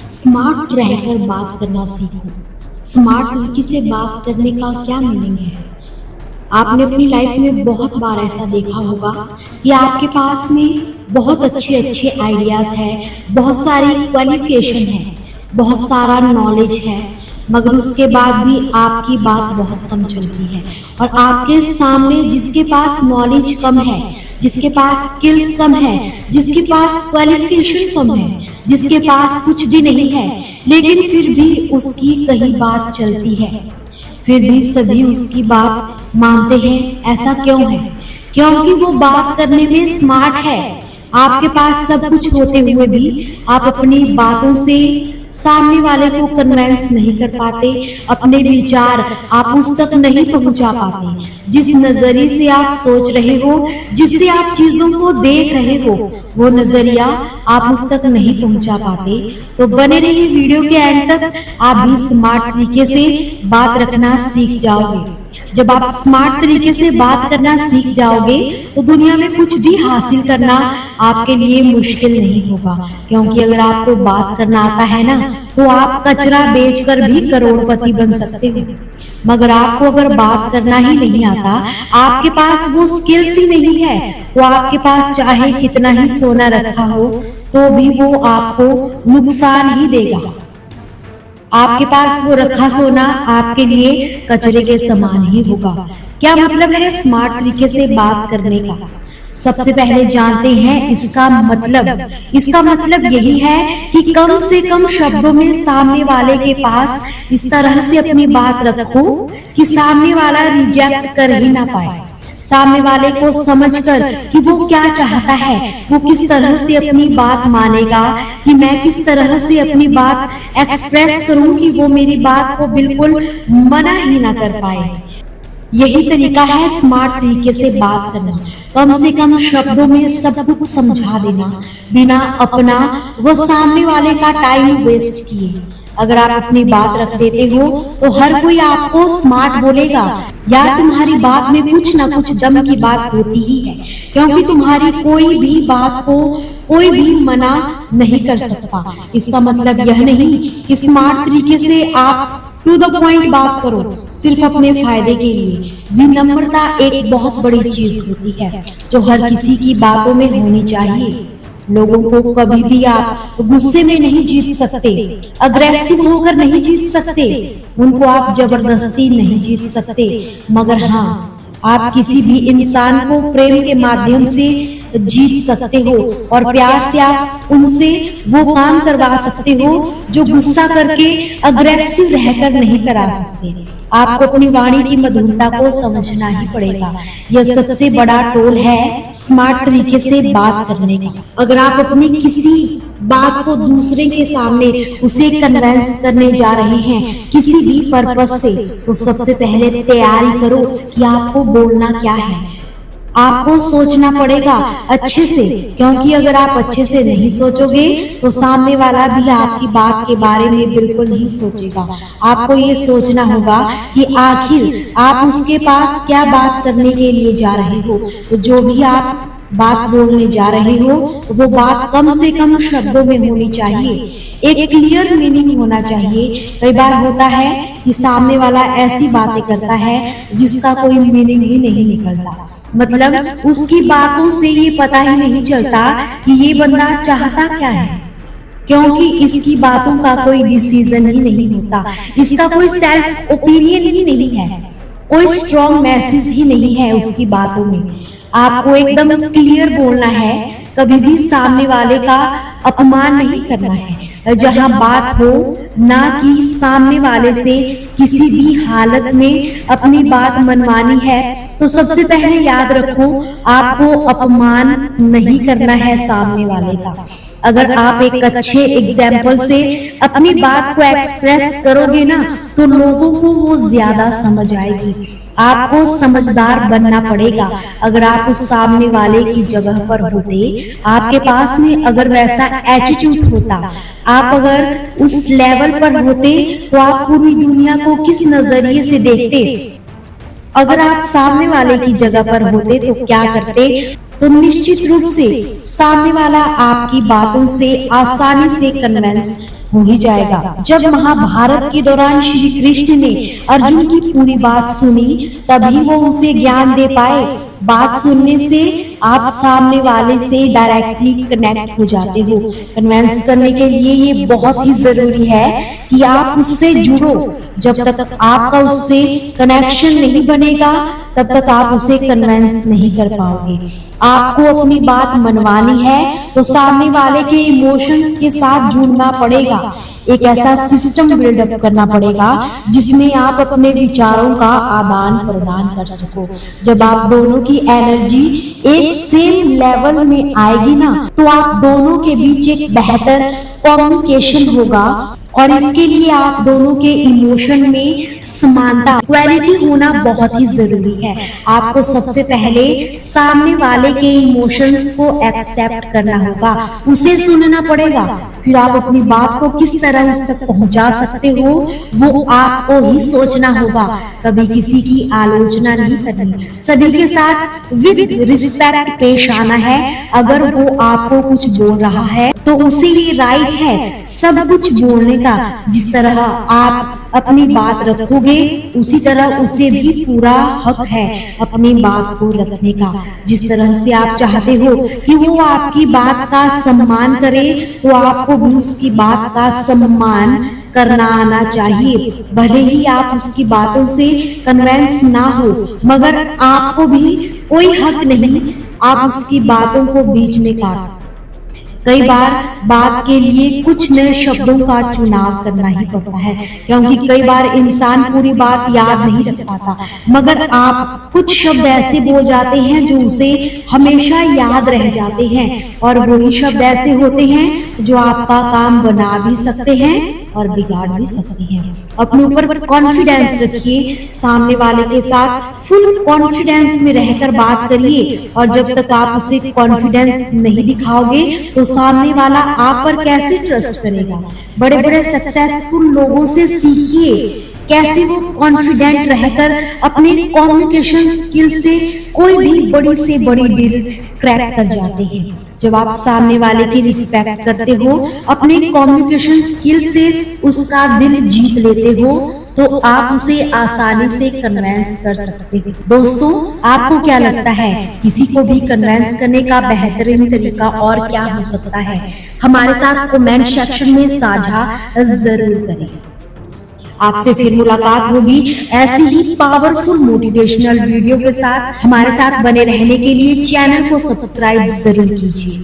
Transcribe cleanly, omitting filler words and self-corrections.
Smart रहकर बात करना सीखो। स्मार्ट तरीके से बात करने का क्या मीनिंग है? आपने अपनी लाइफ में बहुत बार ऐसा देखा होगा कि आपके पास में बहुत अच्छे अच्छे आइडियाज हैं, बहुत सारी क्वालिफिकेशन है, बहुत सारा नॉलेज है, मगर उसके बाद भी आपकी बात बहुत कम चलती है। और आपके सामने जिसके पास नॉलेज कम है, जिसके पास स्किल्स कम है, जिसके पास क्वालिफिकेशन कम है, जिसके पास कुछ भी नहीं है, लेकिन फिर भी उसकी कहीं बात चलती है, फिर भी सभी उसकी बात मानते हैं। ऐसा क्यों है? क्योंकि वो बात करने में स्मार्ट है। आपके पास सब कुछ होते हुए भी आप अपनी बातों से सामने वाले को कन्विंस नहीं कर पाते, अपने विचार आप उस तक नहीं पहुंचा पाते। जिस नजरिए से आप सोच रहे हो, जिससे आप चीजों को देख रहे हो, वो नजरिया आप उस तक नहीं पहुंचा पाते। तो बने रहिए वीडियो के एंड तक, आप भी स्मार्ट तरीके से बात रखना सीख जाओगे। जब आप स्मार्ट तरीके से बात करना सीख जाओगे तो दुनिया में कुछ भी हासिल करना आपके लिए मुश्किल नहीं होगा। क्योंकि अगर आपको बात करना आता है ना, तो आप कचरा बेचकर भी करोड़पति बन सकते हो। मगर आपको अगर बात करना ही नहीं आता, आपके पास वो स्किल्स ही नहीं है, तो आपके पास चाहे कितना ही सोना रखा हो तो भी वो आपको नुकसान ही देगा। आपके पास वो रखा सोना आपके लिए कचरे के समान ही होगा। क्या मतलब है स्मार्ट तरीके से बात करने का? सबसे पहले जानते हैं इसका मतलब। इसका मतलब यही है कि कम से कम शब्दों में सामने वाले के पास इस तरह से अपनी बात रखो कि सामने वाला रिजेक्ट कर ही ना पाए। सामने वाले को समझकर कि वो क्या चाहता है, वो किस तरह से अपनी बात मानेगा, कि मैं किस तरह से अपनी बात एक्सप्रेस करूं कि वो मेरी बात को बिल्कुल मना ही ना कर पाए। यही तरीका है स्मार्ट तरीके से बात करना। कम से कम शब्दों में सब कुछ समझा देना, बिना अपना व सामने वाले का टाइम वेस्ट किए। अगर आप अपनी बात रख देते हो तो हर कोई आपको स्मार्ट बोलेगा। यार, तुम्हारी बात में कुछ ना कुछ दम की बात होती ही है, क्योंकि तुम्हारी कोई भी बात को कोई भी मना नहीं कर सकता। इसका मतलब यह नहीं कि स्मार्ट तरीके से आप टू द पॉइंट बात करो सिर्फ अपने फायदे के लिए। विनम्रता एक बहुत बड़ी चीज होती है जो हर किसी की बातों में होनी चाहिए। लोगों को कभी भी आप गुस्से में नहीं जीत सकते, अग्रेसिव होकर नहीं जीत सकते, उनको आप जबरदस्ती नहीं जीत सकते। मगर हाँ, आप किसी भी इंसान को प्रेम के माध्यम से जीत सकते हो और प्यार से आप उनसे वो काम करवा सकते हो जो गुस्सा करके अग्रेसिव रहकर नहीं करा सकते। आपको अपनी वाणी की मधुरता को समझना ही पड़ेगा। यह सबसे बड़ा टोल है स्मार्ट तरीके से बात करने का। अगर आप अपनी किसी बात को दूसरे के सामने उसे कन्विंस करने जा रहे हैं किसी भी पर्पस से, तो सबसे पहले तैयारी करो कि आपको बोलना क्या है। आपको सोचना पड़ेगा अच्छे से, क्योंकि अगर आप अच्छे से नहीं सोचोगे तो सामने वाला भी आपकी बात के बारे में बिल्कुल नहीं सोचेगा। आपको ये सोचना होगा कि आखिर आप उसके पास क्या बात करने के लिए जा रहे हो। तो जो भी आप बात बोलने जा रहे हो वो बात कम से कम शब्दों में होनी चाहिए, एक क्लियर मीनिंग होना चाहिए। कई बार होता है कि सामने वाला ऐसी बातें करता है जिसका कोई मीनिंग ही नहीं निकलता, मतलब उसकी बातों से ये पता ही नहीं चलता कि ये बंदा चाहता क्या है, क्योंकि इसकी बातों का कोई डिसीजन ही नहीं होता, इसका कोई सेल्फ ओपिनियन ही नहीं है, कोई स्ट्रॉन्ग मैसेज ही नहीं है उसकी बातों में। आपको एकदम क्लियर बोलना है, कभी भी सामने वाले का अपमान नहीं करना है। जहां बात हो ना कि सामने वाले से किसी भी हालत में अपनी बात मनवानी है, तो सबसे पहले याद रखो आपको अपमान नहीं करना है सामने वाले का। अगर आप एक अच्छे एग्जाम्पल से अपनी बात को एक्सप्रेस करोगे ना, तो लोगों को वो ज्यादा समझ आएगी। आपको समझदार बनना पड़ेगा। अगर आप उस सामने वाले की जगह पर होते, आपके पास में अगर वैसा एटीट्यूड होता, आप अगर उस लेवल पर होते, तो आप पूरी दुनिया को किस नजरिए से देखते। अगर आप सामने वाले की जगह पर होते तो क्या करते? तो निश्चित रूप से सामने वाला आपकी बातों से आसानी से कन्विंस हो ही जाएगा। जब महाभारत के दौरान श्री कृष्ण ने अर्जुन की पूरी बात सुनी, तभी वो उसे ज्ञान दे पाए। बात सुनने से आप सामने वाले से डायरेक्टली कनेक्ट हो जाते हो। कन्विंस करने के लिए ये बहुत ही जरूरी है कि आप उससे जुड़ो। जब तक आपका उससे कनेक्शन नहीं बनेगा, तब तक आप उसे कन्विंस नहीं कर पाओगे। आपको अपनी बात मनवानी है तो सामने वाले के इमोशंस के साथ जुड़ना पड़ेगा। एक ऐसा सिस्टम बिल्डअप करना पड़ेगा जिसमें आप अपने विचारों का आदान प्रदान कर सको। जब आप दोनों की एनर्जी एक सेम लेवल में आएगी ना, तो आप दोनों के बीच एक बेहतर कम्युनिकेशन होगा। और इसके लिए आप दोनों के इमोशन में समानता, क्वालिटी होना बहुत ही जरूरी है। आपको सबसे पहले सामने वाले के इमोशंस को एक्सेप्ट करना होगा, उसे सुनना पड़ेगा। फिर आप अपनी बात को किस तरह उस तक पहुंचा सकते हो, वो आपको ही सोचना होगा। कभी किसी की आलोचना नहीं करनी, सभी के साथ विद रिस्पेक्ट पेश आना है। अगर वो आपको कुछ बोल रहा है तो उसे ये राइट है सब कुछ बोलने का। जिस तरह आप अपनी बात रखोगे, उसी तरह उसे भी पूरा हक है अपनी बात को रखने का। जिस तरह से आप चाहते हो कि वो आपकी बात का सम्मान करे, तो आपको भी उसकी बात का सम्मान करना आना चाहिए। भले ही आप उसकी बातों से कन्विंस ना हो, मगर आपको भी कोई हक नहीं आप उसकी बातों को बीच में काट। कई बार बात के लिए कुछ नए शब्दों का चुनाव करना ही पड़ता है, क्योंकि कई बार इंसान पूरी बात याद नहीं रख पाता, मगर आप कुछ शब्द ऐसे बोल जाते हैं जो उसे हमेशा याद रह जाते हैं। और वही शब्द ऐसे होते हैं जो आपका काम बना भी सकते हैं और बिगाड़ भी सकते हैं। अपने ऊपर कॉन्फिडेंस रखिए, सामने वाले के साथ फुल कॉन्फिडेंस में रहकर बात करिए। और जब तक आप उसे कॉन्फिडेंस नहीं दिखाओगे, तो सामने वाला आप पर कैसे ट्रस्ट करेगा। बड़े बड़े सक्सेसफुल लोगों से सीखिए कैसे वो कॉन्फिडेंट रहकर अपने कम्युनिकेशन स्किल से कोई भी बड़ी से बड़ी डील क्रैक कर जाते हैं। जब आप सामने वाले की रिस्पेक्ट करते हो, अपने कम्युनिकेशन स्किल से उसका दिल जीत लेते हो, तो आप उसे आसानी से कन्विंस कर सकते हो। दोस्तों, आपको क्या लगता है किसी को भी कन्विंस करने का बेहतरीन तरीका और क्या हो सकता है? हमारे साथ कमेंट सेक्शन में साझा जरूर करें। आपसे फिर मुलाकात होगी ऐसी ही पावरफुल मोटिवेशनल वीडियो के साथ। हमारे साथ बने रहने के लिए चैनल को सब्सक्राइब जरूर कीजिए।